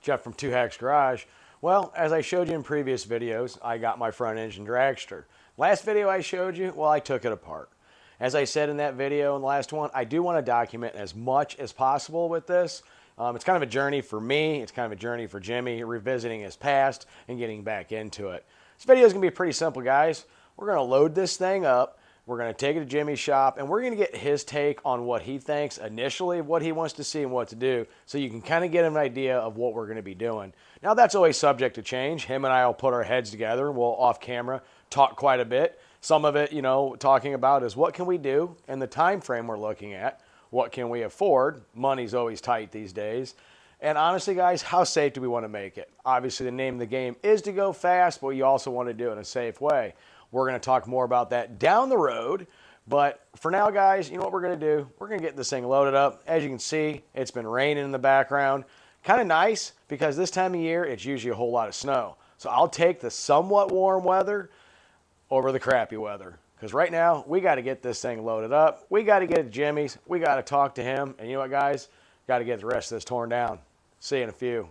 Jeff from Two Hacks Garage. Well, as I showed you in previous videos, I got my front engine dragster. Last video I showed you, well, I took it apart. As I said in that video and the last one, I do want to document as much as possible with this. It's kind of a journey for me. It's kind of a journey for Jimmy, revisiting his past and getting back into it. This video is going to be pretty simple, guys. We're going to load this thing up. We're going to take it to Jimmy's shop, and we're going to get his take on what he thinks initially, what he wants to see and what to do, so you can kind of get an idea of what we're going to be doing. Now, that's always subject to change. Him and I will put our heads together, and we'll, off camera, talk quite a bit. Some of it, talking about is what can we do in the time frame we're looking at, what can we afford? Money's always tight these days. And honestly, guys, how safe do we want to make it? Obviously, the name of the game is to go fast, but you also want to do it in a safe way. We're going to talk more about that down the road. But for now, guys, you know what we're going to do? We're going to get this thing loaded up. As you can see, it's been raining in the background. Kind of nice because this time of year, it's usually a whole lot of snow. So I'll take the somewhat warm weather over the crappy weather. Because right now, we got to get this thing loaded up. We got to get it to Jimmy's. We got to talk to him. And you know what, guys? Got to get the rest of this torn down. See you in a few.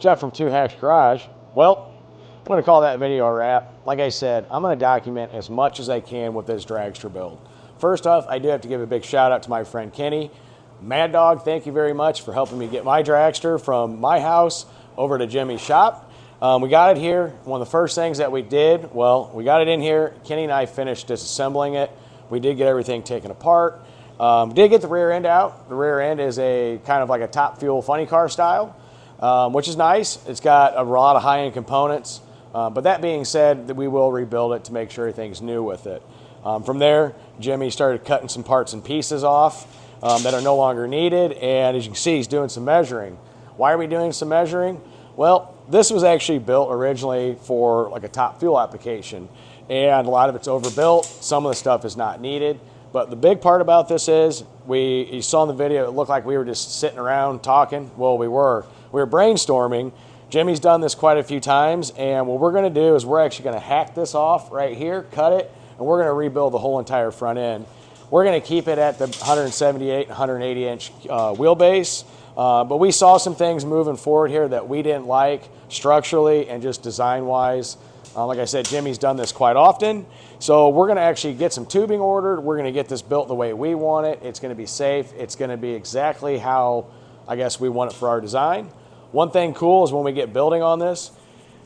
Jeff from Two Hacks Garage. Well, I'm going to call that video a wrap. Like I said, I'm going to document as much as I can with this dragster build. First off, I do have to give a big shout out to my friend Kenny. Mad Dog, thank you very much for helping me get my dragster from my house over to Jimmy's shop. We got it here. One of the first things that we did, well, we got it in here. Kenny and I finished disassembling it. We did get everything taken apart. Did get the rear end out. The rear end is a kind of like a Top Fuel funny car style, which is nice. It's got a lot of high-end components. But that being said, we will rebuild it to make sure everything's new with it. From there, Jimmy started cutting some parts and pieces off that are no longer needed. And as you can see, he's doing some measuring. Why are we doing some measuring? Well, this was actually built originally for like a Top Fuel application. And a lot of it's overbuilt. Some of the stuff is not needed. But the big part about this is, you saw in the video, it looked like we were just sitting around talking. Well, we were brainstorming. Jimmy's done this quite a few times, and what we're going to do is we're actually going to hack this off right here, cut it, and we're going to rebuild the whole entire front end. We're going to keep it at the 178, 180 inch wheelbase, but we saw some things moving forward here that we didn't like structurally and just design-wise. Like I said, Jimmy's done this quite often. So we're going to actually get some tubing ordered. We're going to get this built the way we want it. It's going to be safe. It's going to be exactly how, I guess, we want it for our design. One thing cool is when we get building on this,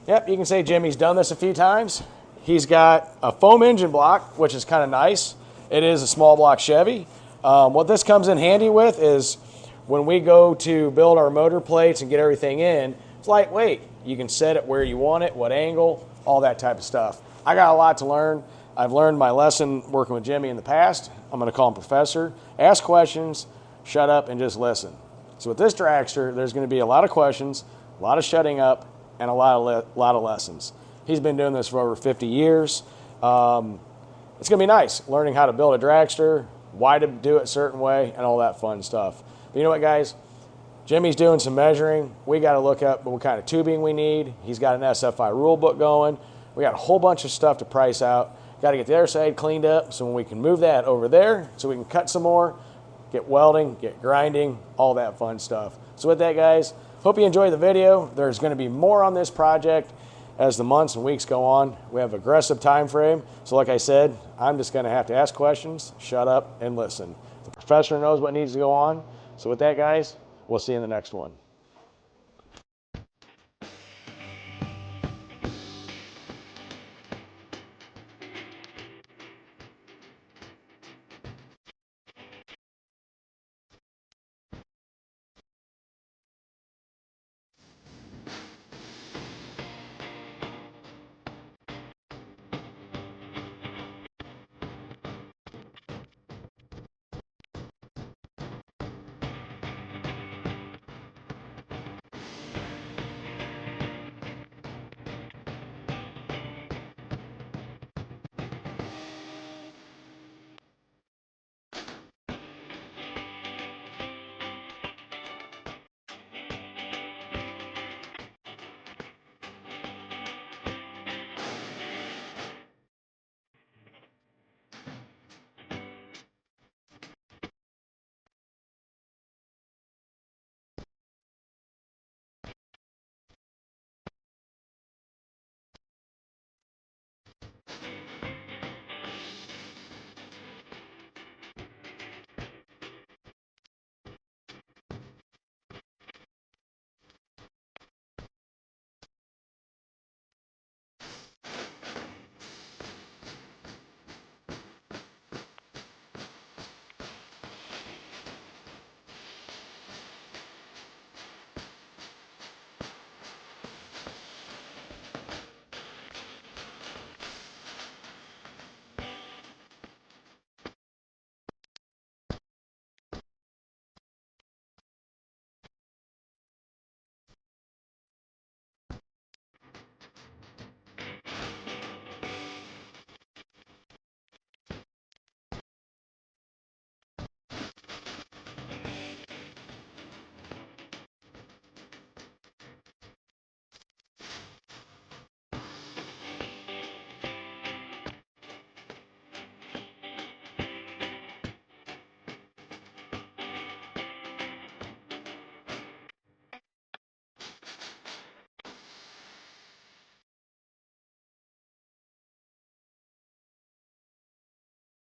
yep, you can say Jimmy's done this a few times. He's got a foam engine block, which is kind of nice. It is a small block Chevy. What this comes in handy with is when we go to build our motor plates and get everything in, it's lightweight. You can set it where you want it, what angle, all that type of stuff. I got a lot to learn. I've learned my lesson working with Jimmy in the past. I'm going to call him Professor. Ask questions, shut up, and just listen. So with this dragster, there's going to be a lot of questions, a lot of shutting up, and a lot of lessons. He's been doing this for over 50 years. It's going to be nice learning how to build a dragster, why to do it a certain way, and all that fun stuff. But you know what, guys? Jimmy's doing some measuring. We got to look up what kind of tubing we need. He's got an SFI rule book going. We got a whole bunch of stuff to price out. Got to get the other side cleaned up so when we can move that over there so we can cut some more, get welding, get grinding, all that fun stuff. So with that, guys, hope you enjoyed the video. There's going to be more on this project as the months and weeks go on. We have an aggressive time frame. So like I said, I'm just going to have to ask questions, shut up, and listen. The professor knows what needs to go on. So with that, guys, we'll see you in the next one.